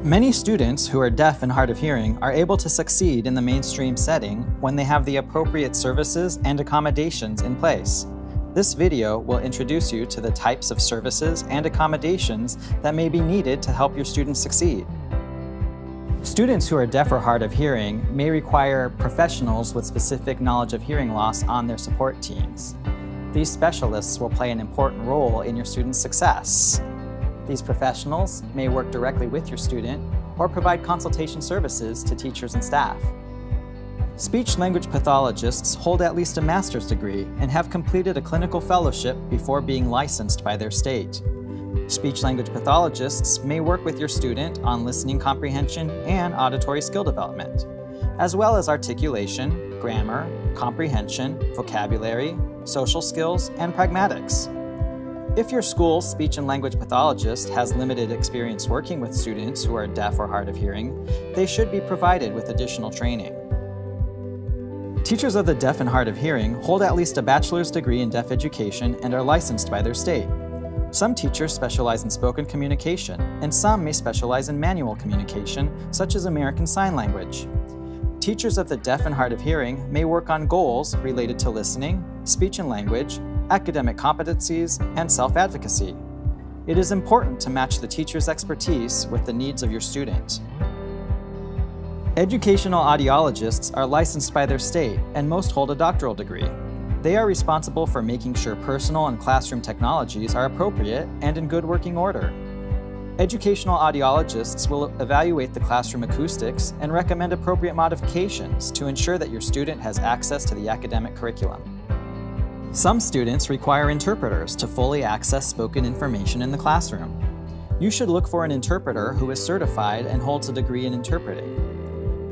Many students who are deaf and hard of hearing are able to succeed in the mainstream setting when they have the appropriate services and accommodations in place. This video will introduce you to the types of services and accommodations that may be needed to help your students succeed. Students who are deaf or hard of hearing may require professionals with specific knowledge of hearing loss on their support teams. These specialists will play an important role in your student's success. These professionals may work directly with your student or provide consultation services to teachers and staff. Speech-language pathologists hold at least a master's degree and have completed a clinical fellowship before being licensed by their state. Speech-language pathologists may work with your student on listening comprehension and auditory skill development, as well as articulation, grammar, comprehension, vocabulary, social skills, and pragmatics. If your school's speech and language pathologist has limited experience working with students who are deaf or hard of hearing, they should be provided with additional training. Teachers of the deaf and hard of hearing hold at least a bachelor's degree in deaf education and are licensed by their state. Some teachers specialize in spoken communication, and some may specialize in manual communication, such as American Sign Language. Teachers of the deaf and hard of hearing may work on goals related to listening, speech and language, academic competencies, and self-advocacy. It is important to match the teacher's expertise with the needs of your student. Educational audiologists are licensed by their state, and most hold a doctoral degree. They are responsible for making sure personal and classroom technologies are appropriate and in good working order. Educational audiologists will evaluate the classroom acoustics and recommend appropriate modifications to ensure that your student has access to the academic curriculum. Some students require interpreters to fully access spoken information in the classroom. You should look for an interpreter who is certified and holds a degree in interpreting.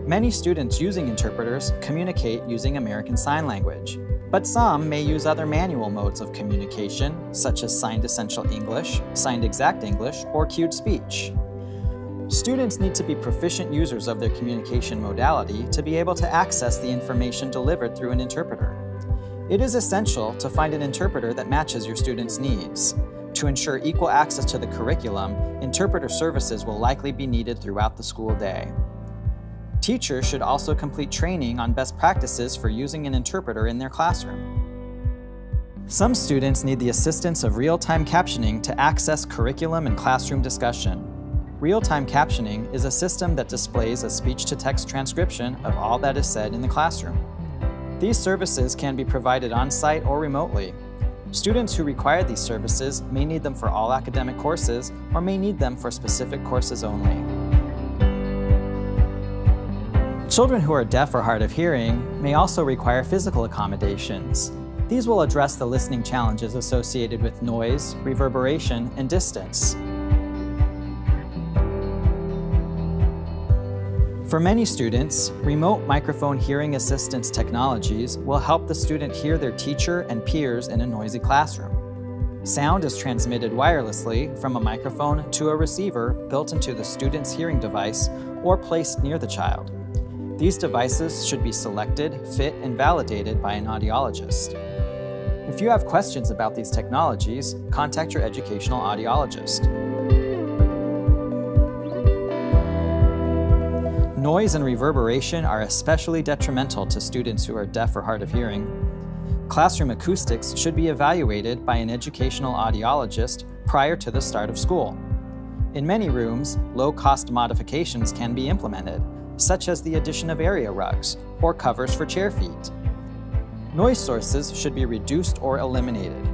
Many students using interpreters communicate using American Sign Language, but some may use other manual modes of communication, such as Signed Essential English, Signed Exact English, or Cued Speech. Students need to be proficient users of their communication modality to be able to access the information delivered through an interpreter. It is essential to find an interpreter that matches your students' needs. To ensure equal access to the curriculum, interpreter services will likely be needed throughout the school day. Teachers should also complete training on best practices for using an interpreter in their classroom. Some students need the assistance of real-time captioning to access curriculum and classroom discussion. Real-time captioning is a system that displays a speech-to-text transcription of all that is said in the classroom. These services can be provided on-site or remotely. Students who require these services may need them for all academic courses or may need them for specific courses only. Children who are deaf or hard of hearing may also require physical accommodations. These will address the listening challenges associated with noise, reverberation, and distance. For many students, remote microphone hearing assistance technologies will help the student hear their teacher and peers in a noisy classroom. Sound is transmitted wirelessly from a microphone to a receiver built into the student's hearing device or placed near the child. These devices should be selected, fit, and validated by an audiologist. If you have questions about these technologies, contact your educational audiologist. Noise and reverberation are especially detrimental to students who are deaf or hard of hearing. Classroom acoustics should be evaluated by an educational audiologist prior to the start of school. In many rooms, low-cost modifications can be implemented, such as the addition of area rugs or covers for chair feet. Noise sources should be reduced or eliminated.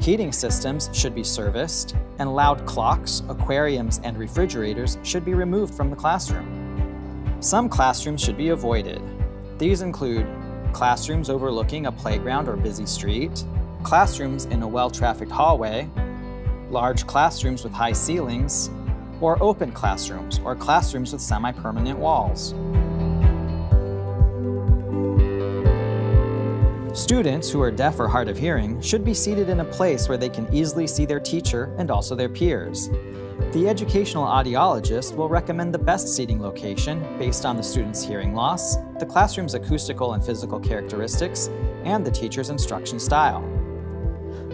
Heating systems should be serviced, and loud clocks, aquariums, and refrigerators should be removed from the classroom. Some classrooms should be avoided. These include classrooms overlooking a playground or busy street, classrooms in a well-trafficked hallway, large classrooms with high ceilings, or open classrooms or classrooms with semi-permanent walls. Students who are deaf or hard of hearing should be seated in a place where they can easily see their teacher and also their peers. The educational audiologist will recommend the best seating location based on the student's hearing loss, the classroom's acoustical and physical characteristics, and the teacher's instruction style.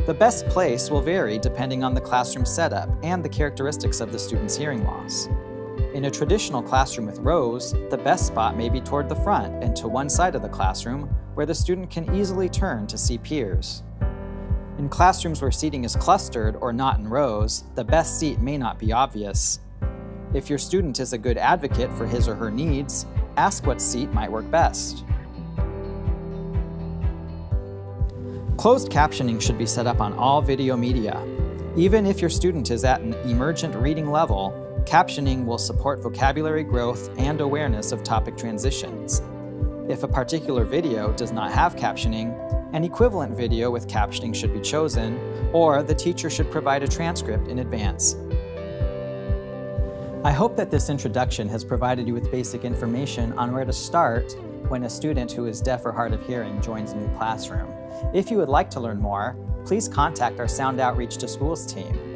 The best place will vary depending on the classroom setup and the characteristics of the student's hearing loss. In a traditional classroom with rows, the best spot may be toward the front and to one side of the classroom, where the student can easily turn to see peers. In classrooms where seating is clustered or not in rows, the best seat may not be obvious. If your student is a good advocate for his or her needs, ask what seat might work best. Closed captioning should be set up on all video media. Even if your student is at an emergent reading level, captioning will support vocabulary growth and awareness of topic transitions. If a particular video does not have captioning, an equivalent video with captioning should be chosen, or the teacher should provide a transcript in advance. I hope that this introduction has provided you with basic information on where to start when a student who is deaf or hard of hearing joins a new classroom. If you would like to learn more, please contact our Sound Outreach to Schools team.